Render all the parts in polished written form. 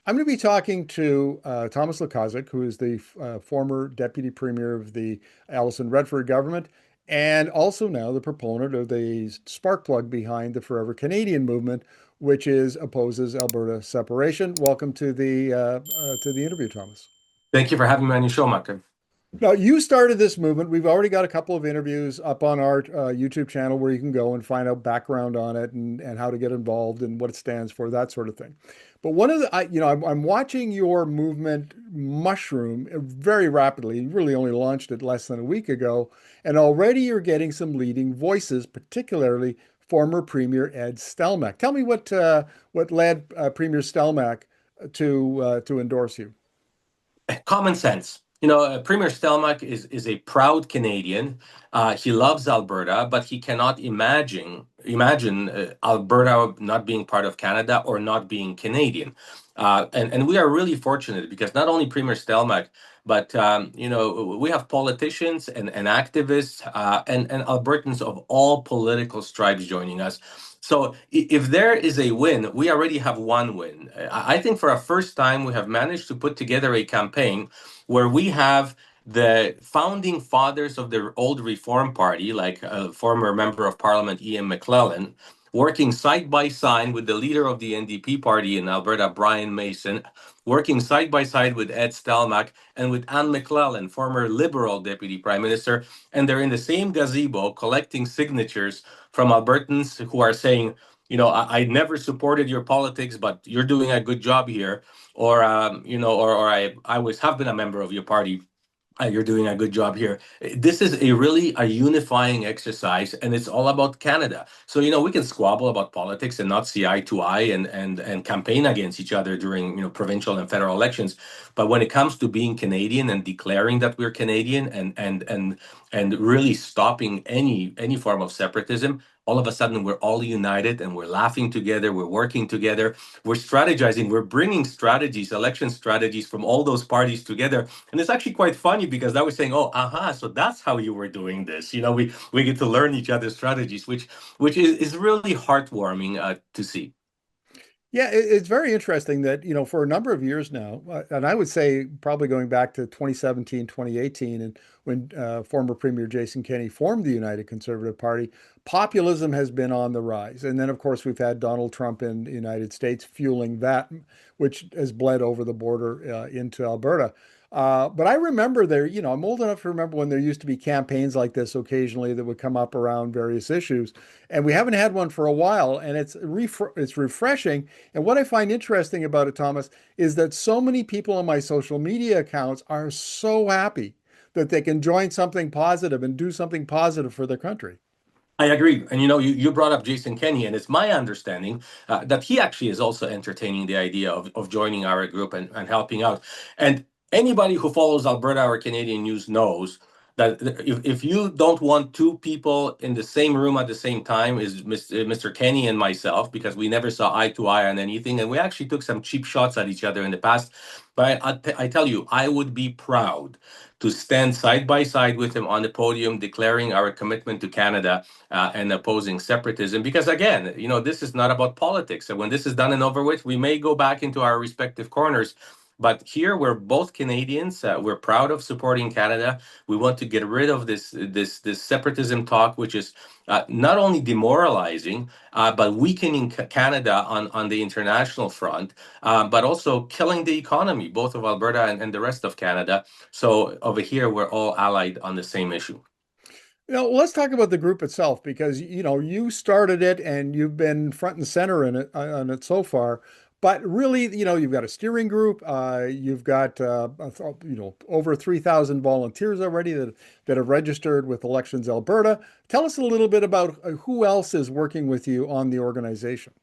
I'm going to be talking to Thomas Lukaszuk, who is the former deputy premier of the Alison Redford government, and also now the proponent of the spark plug behind the Forever Canadian movement, which is opposes Alberta separation. Welcome to the interview, Thomas. Thank you for having me on your show, Maka. Now, you started this movement. We've already got a couple of interviews up on our YouTube channel where you can go and find out background on it and how to get involved and what it stands for, that sort of thing. But one of the, I'm watching your movement mushroom very rapidly. You really only launched it less than a week ago, and already you're getting some leading voices, particularly former Premier Ed Stelmach. Tell me what led Premier Stelmach to endorse you. Common sense. Premier Stelmach is a proud Canadian. He loves Alberta, but he cannot imagine Alberta not being part of Canada or not being Canadian. And we are really fortunate because not only Premier Stelmach, but we have politicians and activists and Albertans of all political stripes joining us. So if there is a win, we already have one win. I think for a first time we have managed to put together a campaign where we have the founding fathers of the old Reform Party, like former member of Parliament Ian McClellan, working side by side with the leader of the NDP party in Alberta, Brian Mason, working side by side with Ed Stelmach and with Anne McClellan, former Liberal Deputy Prime Minister. And they're in the same gazebo collecting signatures from Albertans who are saying, I never supported your politics, but you're doing a good job here. Or, I always have been a member of your party, you're doing a good job here. This is a unifying exercise, and it's all about Canada. So we can squabble about politics and not see eye to eye and campaign against each other during provincial and federal elections. But when it comes to being Canadian and declaring that we're Canadian and really stopping any form of separatism, all of a sudden we're all united and we're laughing together, we're working together, we're strategizing, we're bringing strategies, election strategies from all those parties together. And it's actually quite funny because I was saying, oh, so that's how you were doing this. We get to learn each other's strategies, which is really heartwarming to see. Yeah, it's very interesting that, for a number of years now, and I would say probably going back to 2017, 2018, and when former Premier Jason Kenney formed the United Conservative Party, populism has been on the rise. And then, of course, we've had Donald Trump in the United States fueling that, which has bled over the border into Alberta. But I remember I'm old enough to remember when there used to be campaigns like this occasionally that would come up around various issues. And we haven't had one for a while, and it's refreshing. And what I find interesting about it, Thomas, is that so many people on my social media accounts are so happy that they can join something positive and do something positive for their country. I agree. And you brought up Jason Kenney, and it's my understanding that he actually is also entertaining the idea of joining our group and helping out. And anybody who follows Alberta or Canadian news knows that if you don't want two people in the same room at the same time is Mr. Kenney and myself, because we never saw eye to eye on anything, and we actually took some cheap shots at each other in the past. But I tell you, I would be proud to stand side by side with him on the podium, declaring our commitment to Canada and opposing separatism. Because again, this is not about politics. And when this is done and over with, we may go back into our respective corners. But here we're both Canadians. We're proud of supporting Canada. We want to get rid of this separatism talk, which is not only demoralizing, but weakening Canada on the international front, but also killing the economy, both of Alberta and the rest of Canada. So over here, we're all allied on the same issue. Let's talk about the group itself because you started it and you've been front and center in it on it so far. But really, you've got a steering group. You've got over 3,000 volunteers already that have registered with Elections Alberta. Tell us a little bit about who else is working with you on the organization.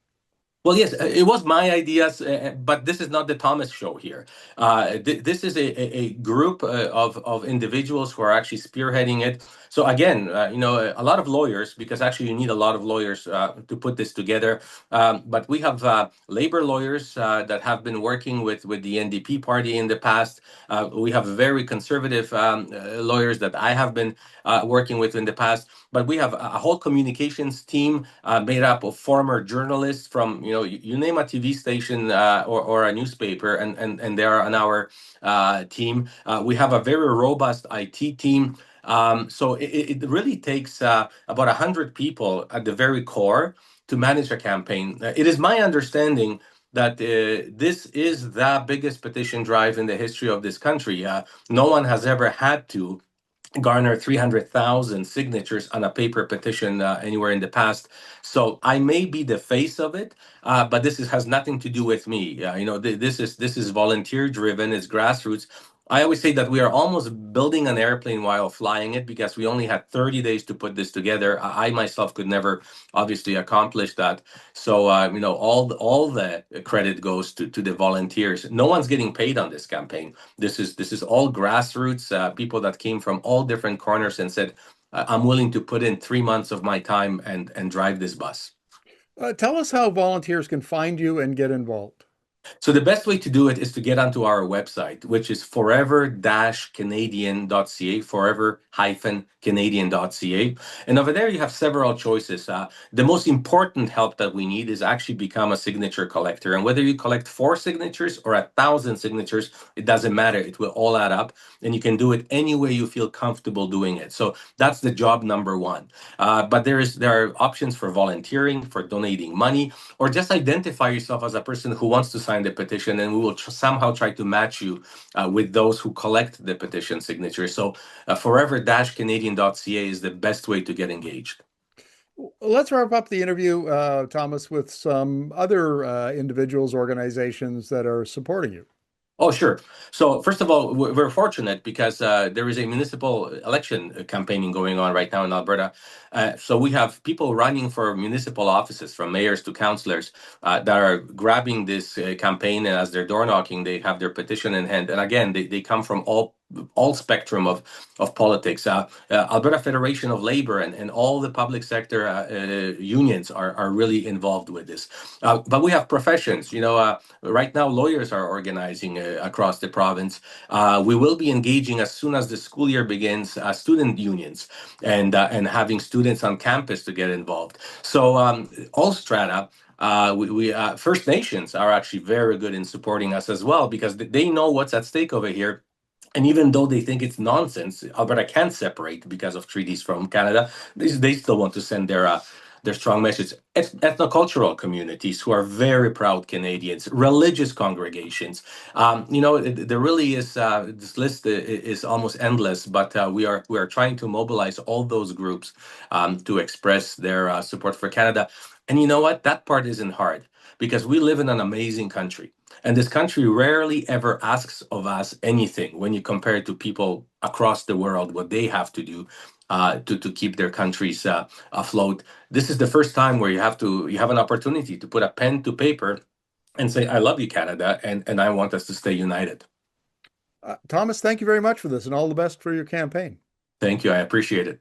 Well, yes, it was my ideas, but this is not the Thomas show here. This is a group of individuals who are actually spearheading it. So again, a lot of lawyers, because actually you need a lot of lawyers to put this together. But we have labor lawyers that have been working with the NDP party in the past. We have very conservative lawyers that I have been working with in the past. But we have a whole communications team made up of former journalists from You name a TV station or a newspaper, and they are on our team. We have a very robust IT team. So it really takes about 100 people at the very core to manage a campaign. It is my understanding that this is the biggest petition drive in the history of this country. No one has ever had to garner 300,000 signatures on a paper petition anywhere in the past. So I may be the face of it, but has nothing to do with me. This is volunteer driven. It's grassroots. I always say that we are almost building an airplane while flying it because we only had 30 days to put this together. I myself could never obviously accomplish that. So all the credit goes to the volunteers. No one's getting paid on this campaign. This is all grassroots people that came from all different corners and said, "I'm willing to put in 3 months of my time and drive this bus." Tell us how volunteers can find you and get involved. So the best way to do it is to get onto our website, which is forever-canadian.ca, forever-canadian.ca. And over there, you have several choices. The most important help that we need is actually become a signature collector. And whether you collect 4 signatures or 1,000 signatures, it doesn't matter. It will all add up. And you can do it any way you feel comfortable doing it. So that's the job number one. But there are options for volunteering, for donating money, or just identify yourself as a person who wants to sign the petition, and we will somehow try to match you with those who collect the petition signatures. So forever-canadian.ca is the best way to get engaged. Let's wrap up the interview, Thomas, with some other individuals, organizations that are supporting you. Oh, sure. So first of all, we're fortunate because there is a municipal election campaigning going on right now in Alberta. So we have people running for municipal offices, from mayors to councillors, that are grabbing this campaign, and as they're door knocking, they have their petition in hand. And again, they come from all spectrum of politics. Alberta Federation of Labor and all the public sector unions are really involved with this. But we have professions. Right now, lawyers are organizing across the province. We will be engaging as soon as the school year begins, student unions and having students on campus to get involved. So all strata. We First Nations are actually very good in supporting us as well because they know what's at stake over here. And even though they think it's nonsense, Alberta can't separate because of treaties from Canada, they still want to send their strong message. Ethnocultural communities who are very proud Canadians, religious congregations. There really is this list is almost endless, but we are trying to mobilize all those groups to express their support for Canada. And you know what? That part isn't hard because we live in an amazing country. And this country rarely ever asks of us anything when you compare it to people across the world, what they have to do to keep their countries afloat. This is the first time where you have an opportunity to put a pen to paper and say, "I love you, Canada, and I want us to stay united." Thomas, thank you very much for this and all the best for your campaign. Thank you. I appreciate it.